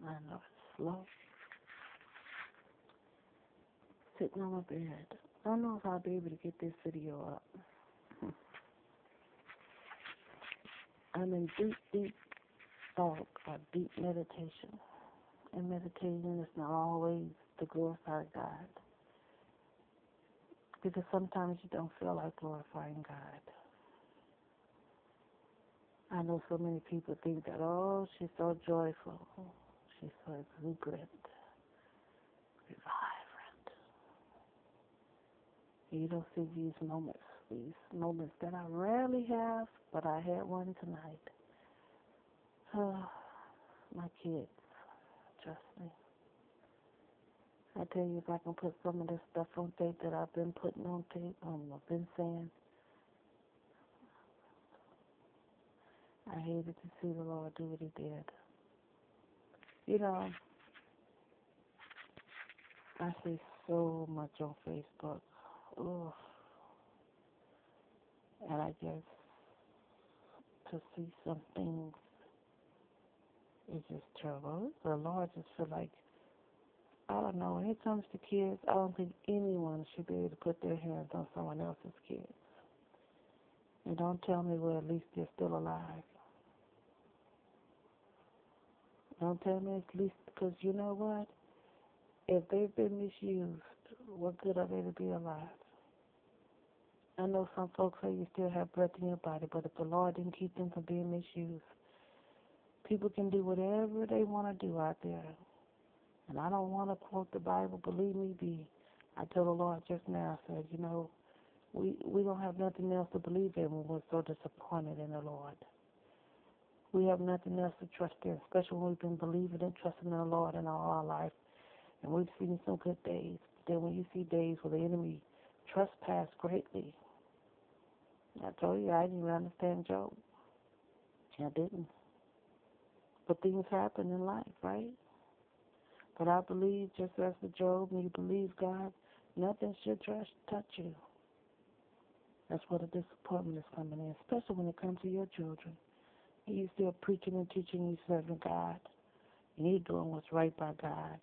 I know it's slow. Sitting on my bed. I don't know if I'll be able to get this video up. I'm in deep thought or deep meditation. And meditating is not always to glorify God. Because sometimes you don't feel like glorifying God. I know so many people think that, oh, she's so joyful. She's so exuberant, vibrant. You don't see these moments that I rarely have, but I had one tonight. My kids, trust me. I tell you, if I can put some of this stuff on tape that I've been putting on tape, I've been saying, I hated to see the Lord do what he did. You know, I see so much on Facebook. Ugh. And I guess to see some things is just terrible. The Lord just feel like, I don't know, when it comes to kids, I don't think anyone should be able to put their hands on someone else's kids. And don't tell me, well, at least they're still alive. Don't tell me at least, because you know what? If they've been misused, what good are they to be alive? I know some folks say you still have breath in your body, but if the Lord didn't keep them from being misused, people can do whatever they want to do out there. And I don't want to quote the Bible, believe me, I told the Lord just now, I said, you know, we don't have nothing else to believe in when we're so disappointed in the Lord. We have nothing else to trust in, especially when we've been believing and trusting in the Lord in all our life. And we've seen some good days. Then when you see days where the enemy trespassed greatly, I told you I didn't even understand Job. I didn't. But things happen in life, right? But I believe, just as with Job, when you believe God, nothing should touch you. That's where the disappointment is coming in, especially when it comes to your children. And you're still preaching and teaching you serving God. And you're doing what's right by God.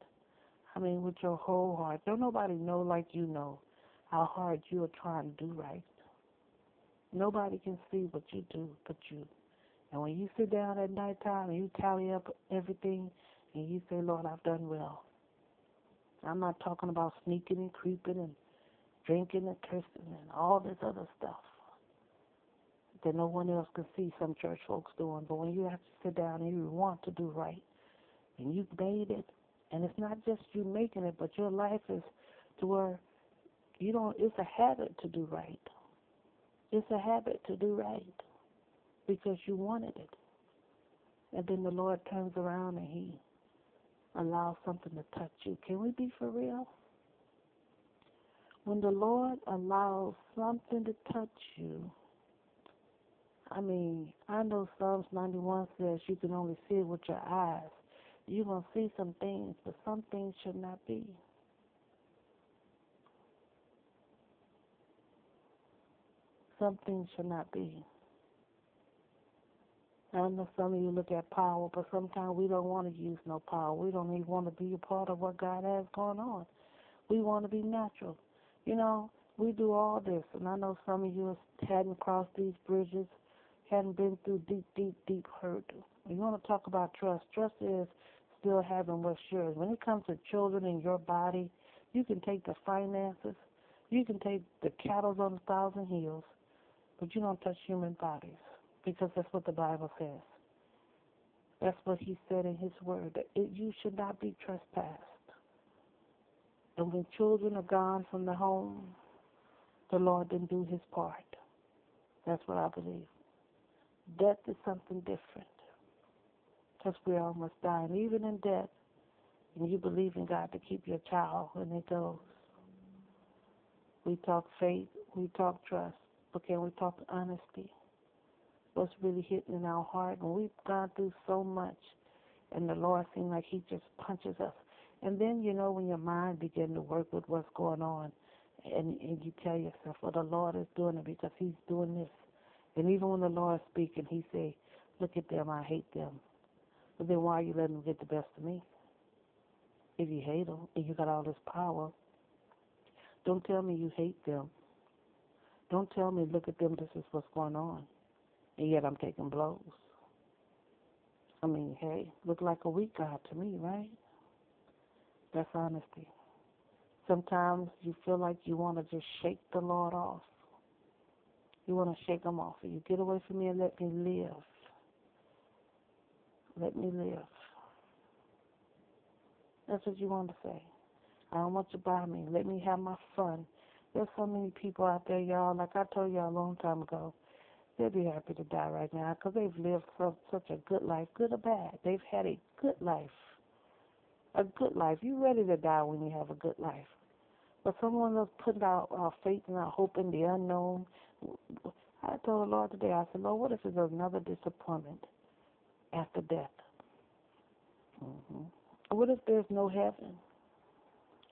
I mean, with your whole heart. Don't nobody know like you know how hard you are trying to do right. Nobody can see what you do but you. And when you sit down at nighttime and you tally up everything and you say, Lord, I've done well. I'm not talking about sneaking and creeping and drinking and cursing and all this other stuff that no one else can see some church folks doing. But when you have to sit down and you want to do right and you've made it, and it's not just you making it, but your life is to where it's a habit to do right. It's a habit to do right because you wanted it. And then the Lord turns around and he allows something to touch you. Can we be for real? When the Lord allows something to touch you, I mean, I know Psalms 91 says you can only see it with your eyes. You're going to see some things, but some things should not be. Some things should not be. I know some of you look at power, but sometimes we don't want to use no power. We don't even want to be a part of what God has going on. We want to be natural. You know, we do all this, and I know some of you hadn't crossed these bridges, hadn't been through deep hurt. You want to talk about trust. Trust is still having what's yours. When it comes to children in your body, you can take the finances, you can take the cattle on 1,000 hills, but you don't touch human bodies because that's what the Bible says. That's what he said in his word, that you should not be trespassed. And when children are gone from the home, the Lord didn't do his part. That's what I believe. Death is something different because we all must die. And even in death, and you believe in God to keep your child when it goes. We talk faith, we talk trust, but can we talk honesty? What's really hitting in our heart? And we've gone through so much, and the Lord seems like he just punches us. And then, you know, when your mind begins to work with what's going on, and you tell yourself, well, the Lord is doing it because he's doing this. And even when the Lord is speaking, he say, look at them, I hate them. But then why are you letting them get the best of me? if you hate them and you got all this power, don't tell me you hate them. Don't tell me, look at them, this is what's going on. And yet I'm taking blows. I mean, hey, look like a weak God to me, right? That's honesty. Sometimes you feel like you want to just shake the Lord off. You want to shake him off. You get away from me and let me live. Let me live. That's what you want to say. I don't want you by me. Let me have my fun. There's so many people out there, y'all, like I told y'all a long time ago, they'd be happy to die right now because they've lived such a good life, good or bad. They've had a good life. A good life. You ready to die when you have a good life. But someone else putting our faith and our hope in the unknown. I told the Lord today, I said, Lord, what if there's another disappointment after death? What if there's no heaven?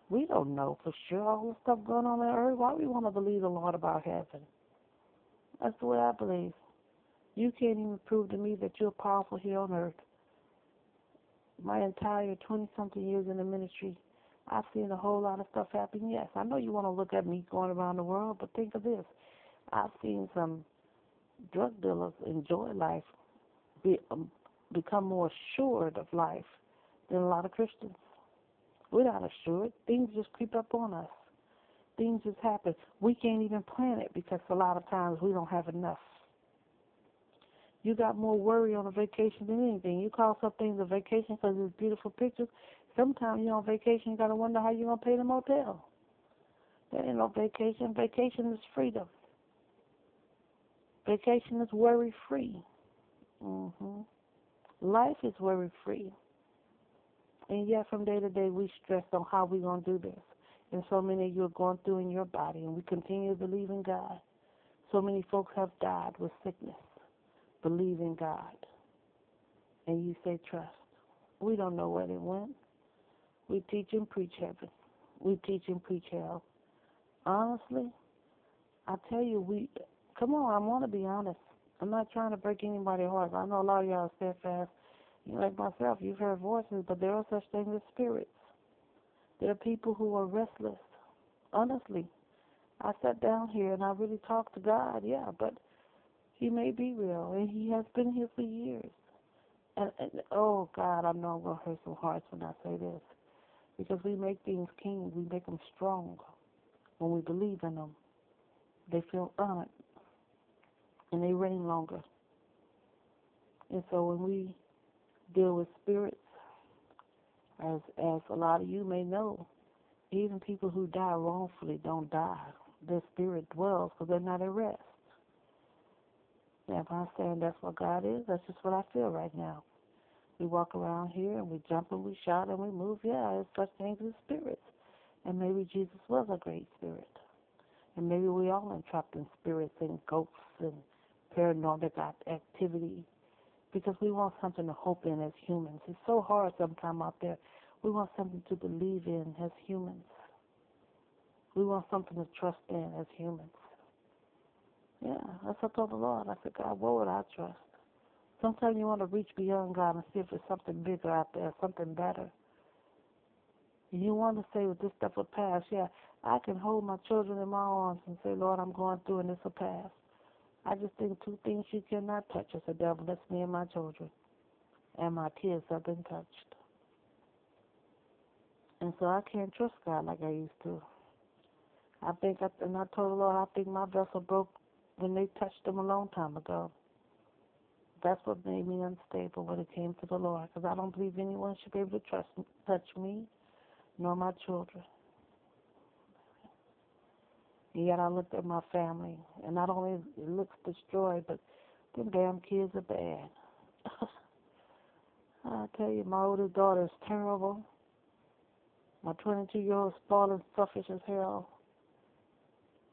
We don't know for sure all the stuff going on earth. Why we want to believe the Lord about heaven? That's the way I believe. You can't even prove to me that you're powerful here on earth. My entire 20-something years in the ministry, I've seen a whole lot of stuff happen. Yes, I know you want to look at me going around the world, but think of this. I've seen some drug dealers enjoy life, become more assured of life than a lot of Christians. We're not assured. Things just creep up on us. Things just happen. We can't even plan it because a lot of times we don't have enough. You got more worry on a vacation than anything. You call some things a vacation because it's beautiful pictures. Sometimes you're on vacation, you got to wonder how you're going to pay the motel. That ain't no vacation. Vacation is freedom. Vacation is worry-free. Life is worry-free. And yet from day to day we stress on how we're going to do this. And so many of you are going through in your body, and we continue to believe in God. So many folks have died with sickness. Believe in God. And you say trust. We don't know where they went. We teach and preach heaven. We teach and preach hell. Honestly, I tell you, come on, I want to be honest. I'm not trying to break anybody's heart. I know a lot of y'all are steadfast. You like myself, you've heard voices, but there are such things as spirits. There are people who are restless. Honestly, I sat down here and I really talked to God, yeah, but he may be real, and he has been here for years. And oh, God, I know I'm going to hurt some hearts when I say this, because we make things kings. We make them strong. When we believe in them, they feel honored, and they reign longer. And so when we deal with spirits, as a lot of you may know, even people who die wrongfully don't die. Their spirit dwells because they're not at rest. Now, if I'm saying that's what God is, that's just what I feel right now. We walk around here and we jump and we shout and we move. Yeah, there's such things as spirits. And maybe Jesus was a great spirit. And maybe we all entrapped in spirits and ghosts and paranormal activity, because we want something to hope in as humans. It's so hard sometimes out there. We want something to believe in as humans. We want something to trust in as humans. Yeah, that's what I told the Lord. I said, God, what would I trust? Sometimes you want to reach beyond God and see if there's something bigger out there, something better. And you want to say, well, this stuff will pass. Yeah, I can hold my children in my arms and say, Lord, I'm going through and this will pass. I just think two things you cannot touch as the devil. That's me and my children. And my kids have been touched. And so I can't trust God like I used to. I told the Lord, I think my vessel broke when they touched him a long time ago. That's what made me unstable when it came to the Lord, because I don't believe anyone should be able to touch me, nor my children. And yet I looked at my family, and not only it looks destroyed, but them damn kids are bad. I tell you, my oldest daughter is terrible. My 22-year-old is spoiled and selfish as hell.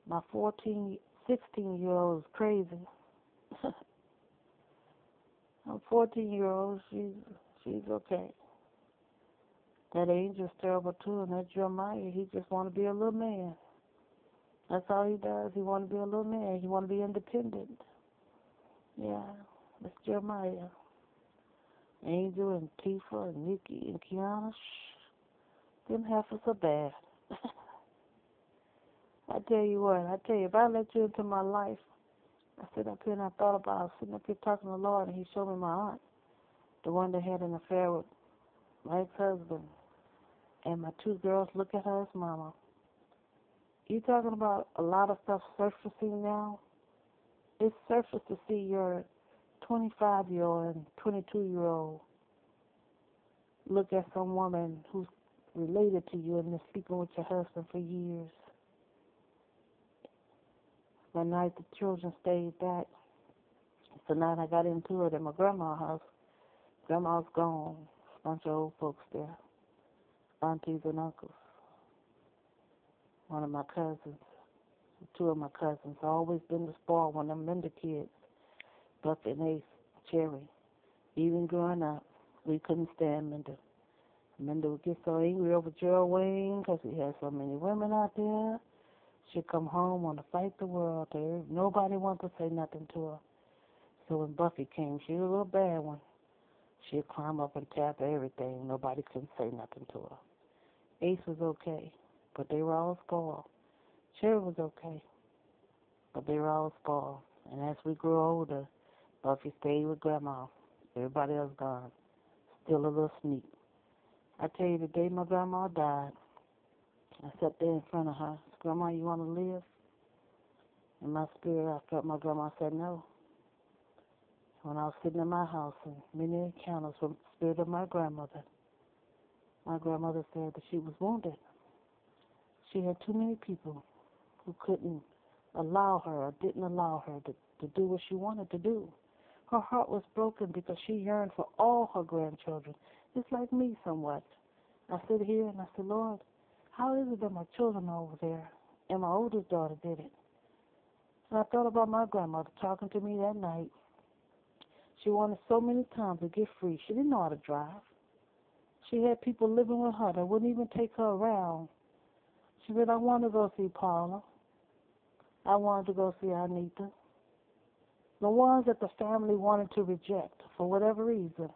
My 16-year-old is crazy. My 14-year-old, she's okay. That Angel's terrible too, and that Jeremiah, he just want to be a little man. That's all he does. He want to be a little man. He want to be independent. Yeah, that's Jeremiah. Angel and Tifa and Nikki and Kiana, Them heifers are bad. I tell you what, if I let you into my life, I sit up here and I thought about sitting up here talking to the Lord, and He showed me my aunt, the one that had an affair with my ex-husband, and my two girls look at her as mama. You talking about a lot of stuff surfacing now? It's surfaced to see your 25-year-old and 22-year-old look at some woman who's related to you and been sleeping with your husband for years. One night the children stayed back. So night I got into it at my grandma's house. Grandma's gone. A bunch of old folks there. Aunties and uncles. One of my cousins. Two of my cousins. Always been the spoiled one. Them Linda kids. Buck and Ace. Cherry. Even growing up, we couldn't stand Linda. Linda would get so angry over Gerald Wayne because he had so many women out there. She'd come home, want to fight the world. Nobody wanted to say nothing to her. So when Buffy came, she was a little bad one. She'd climb up and tap everything. Nobody couldn't say nothing to her. Ace was okay, but they were all spoiled. Cherry was okay, but they were all spoiled. And as we grew older, Buffy stayed with Grandma. Everybody else gone. Still a little sneak. I tell you, the day my grandma died, I sat there in front of her. I said, Grandma, you want to live? In my spirit, I felt my grandma said no. When I was sitting in my house, and many encounters from the spirit of my grandmother said that she was wounded. She had too many people who couldn't allow her or didn't allow her to do what she wanted to do. Her heart was broken because she yearned for all her grandchildren. It's like me somewhat. I sit here and I say, Lord, how is it that my children are over there? And my oldest daughter did it. And I thought about my grandmother talking to me that night. She wanted so many times to get free. She didn't know how to drive. She had people living with her that wouldn't even take her around. She said, I want to go see Paula. I wanted to go see Anita. The ones that the family wanted to reject for whatever reason.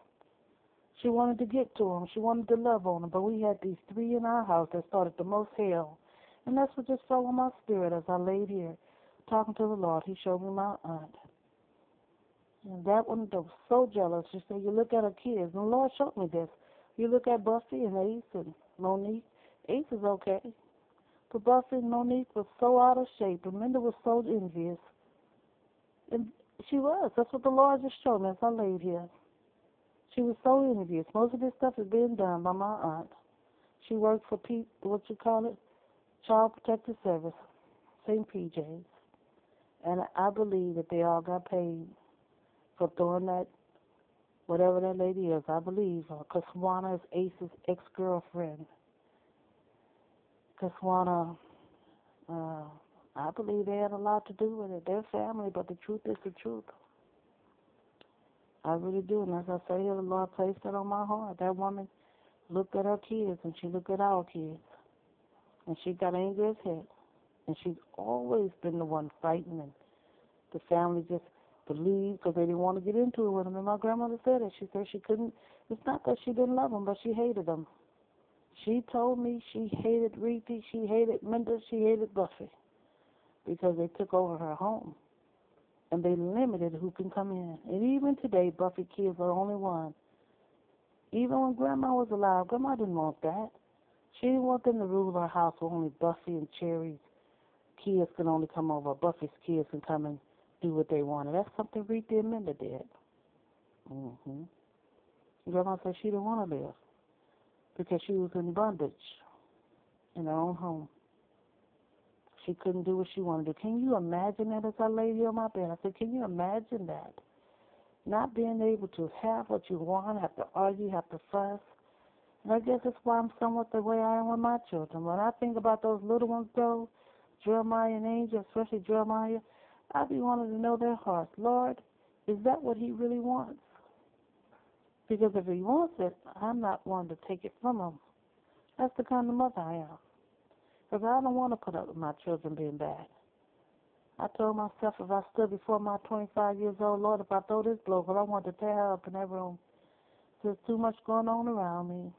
She wanted to get to them. She wanted to love on them. But we had these three in our house that started the most hell. And that's what just fell on my spirit as I laid here talking to the Lord. He showed me my aunt. And that one was so jealous. She said, you look at her kids. And the Lord showed me this. You look at Buffy and Ace and Monique. Ace is okay. But Buffy and Monique was so out of shape. And Linda was so envious. And she was. That's what the Lord just showed me as I laid here. She was so envious. Most of this stuff is being done by my aunt. She worked for Child Protective Service, St. PJ's. And I believe that they all got paid for throwing that, whatever that lady is, I believe. Kaswana is Ace's ex-girlfriend. Kaswana, I believe they had a lot to do with it. Their family, but the truth is the truth. I really do. And as I say here, the Lord placed that on my heart. That woman looked at her kids, and she looked at our kids. And she got angry as heck. And she's always been the one fighting, and the family just believed because they didn't want to get into it with them. And my grandmother said it. She said she couldn't. It's not that she didn't love them, but she hated them. She told me she hated Reethy, she hated Linda, she hated Buffy because they took over her home. And they limited who can come in. And even today, Buffy kids are the only one. Even when Grandma was alive, Grandma didn't want that. She didn't want them to rule her house where only Buffy and Cherry's kids can only come over. Buffy's kids can come and do what they wanted. That's something Reethy and Linda did. Grandma said she didn't want to live because she was in bondage in her own home. She couldn't do what she wanted to do. Can you imagine that as I lay here on my bed? I said, can you imagine that? Not being able to have what you want, have to argue, have to fuss. And I guess that's why I'm somewhat the way I am with my children. When I think about those little ones, though, Jeremiah and Angel, especially Jeremiah, I be wanting to know their hearts. Lord, is that what he really wants? Because if he wants it, I'm not one to take it from him. That's the kind of mother I am. Because I don't want to put up with my children being bad. I told myself if I stood before my 25 years old, Lord, if I throw this blow, because I want to tear her up in that room. There's too much going on around me.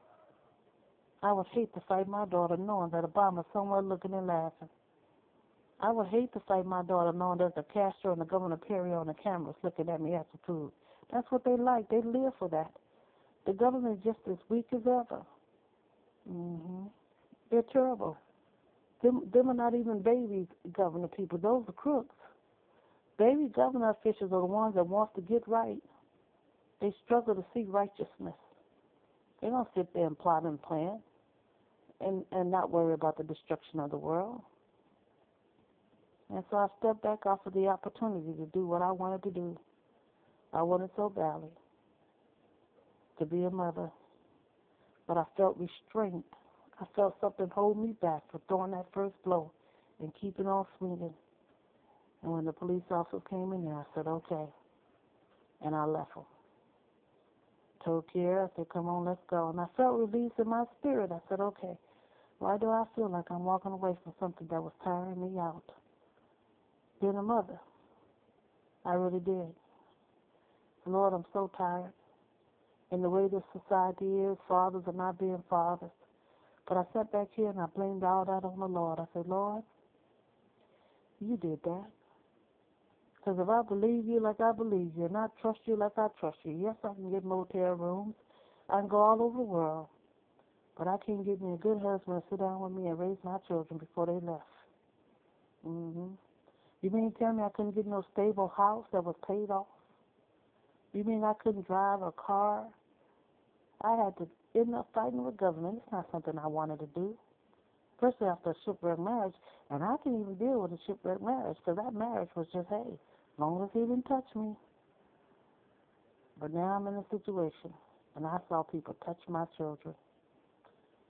I would hate to fight my daughter knowing that Obama's somewhere looking and laughing. I would hate to fight my daughter knowing there's a Castro and a Governor Perry on the cameras looking at me after food. That's what they like. They live for that. The government is just as weak as ever. They're terrible. Them are not even baby governor people. Those are crooks. Baby governor officials are the ones that want to get right. They struggle to see righteousness. They don't sit there and plot and plan and not worry about the destruction of the world. And so I stepped back off of the opportunity to do what I wanted to do. I wanted so badly to be a mother, but I felt restraint. I felt something hold me back from throwing that first blow and keeping on swinging. And when the police officer came in there, I said, okay. And I left them. Told Kiera, I said, come on, let's go. And I felt release in my spirit. I said, okay, why do I feel like I'm walking away from something that was tiring me out? Being a mother. I really did. Lord, I'm so tired. And the way this society is, fathers are not being fathers. But I sat back here and I blamed all that on the Lord. I said, Lord, you did that. Because if I believe you like I believe you, and I trust you like I trust you, yes, I can get motel rooms. I can go all over the world. But I can't get me a good husband to sit down with me and raise my children before they left. You mean to tell me I couldn't get no stable house that was paid off? You mean I couldn't drive a car? I had to end up fighting with government. It's not something I wanted to do, especially after a shipwreck marriage. And I can even deal with a shipwreck marriage because that marriage was just, hey, as long as he didn't touch me. But now I'm in a situation, and I saw people touch my children.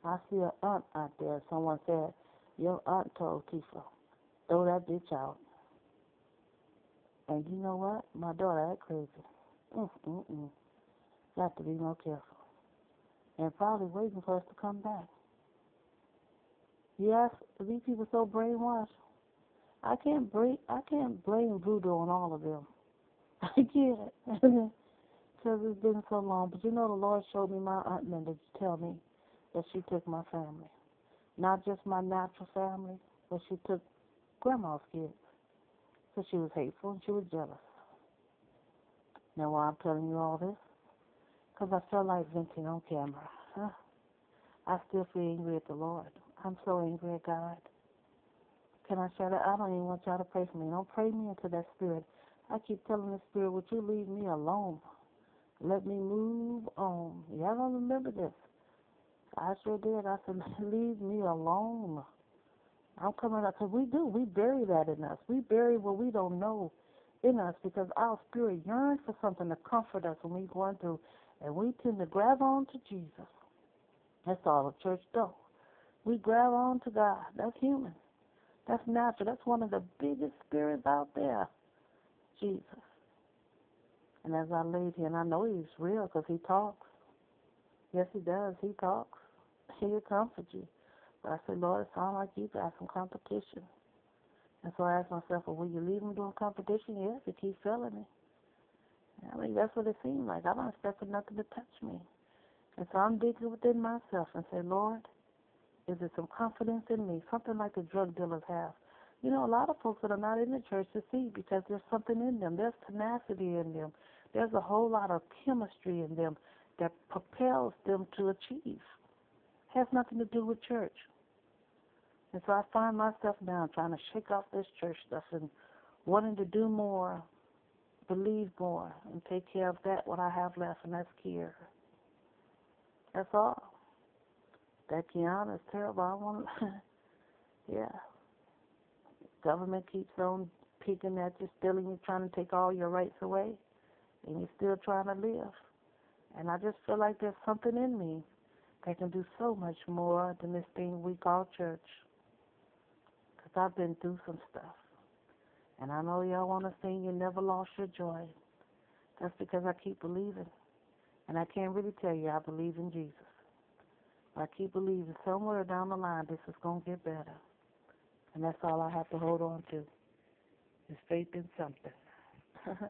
I see an aunt out there. Someone said, your aunt told Tifa, throw that bitch out. And you know what? My daughter act crazy. Got to be more careful. And probably waiting for us to come back. Yes, these people so brainwashed. I can't blame voodoo on all of them. I can't. Because it's been so long. But you know the Lord showed me my aunt Linda to tell me that she took my family. Not just my natural family, but she took grandma's kids. So she was hateful and she was jealous. Now why I'm telling you all this? Because I felt like venting on camera. I still feel angry at the Lord. I'm so angry at God. Can I share that? I don't even want y'all to pray for me. Don't pray me into that spirit. I keep telling the spirit, would you leave me alone? Let me move on. Y'all don't remember this. I sure did. I said, leave me alone. I'm coming up, because we do. We bury that in us. We bury what we don't know in us because our spirit yearns for something to comfort us when we're going through. And we tend to grab on to Jesus. That's all the church does. We grab on to God. That's human. That's natural. That's one of the biggest spirits out there. Jesus. And as I laid here, and I know he's real because he talks. Yes, he does. He talks. He'll comfort you. But I said, Lord, it sounds like you got some competition. And so I asked myself, well, will you leave him doing competition? Yes, if he keep failing me. I mean, that's what it seemed like. I don't expect for nothing to touch me. And so I'm digging within myself and say, Lord, is there some confidence in me? Something like the drug dealers have. You know, a lot of folks that are not in the church succeed because there's something in them. There's tenacity in them. There's a whole lot of chemistry in them that propels them to achieve. Has nothing to do with church. And so I find myself now trying to shake off this church stuff and wanting to do more, believe more, and take care of that, what I have left, and that's Kiera. That's all. That Kiana is terrible. I want to, yeah. Government keeps on peeking at you, stealing you, trying to take all your rights away, and you're still trying to live. And I just feel like there's something in me that can do so much more than this thing we call church. Because I've been through some stuff. And I know y'all want to sing, you never lost your joy. That's because I keep believing. And I can't really tell you I believe in Jesus. I keep believing somewhere down the line this is going to get better. And that's all I have to hold on to is faith in something.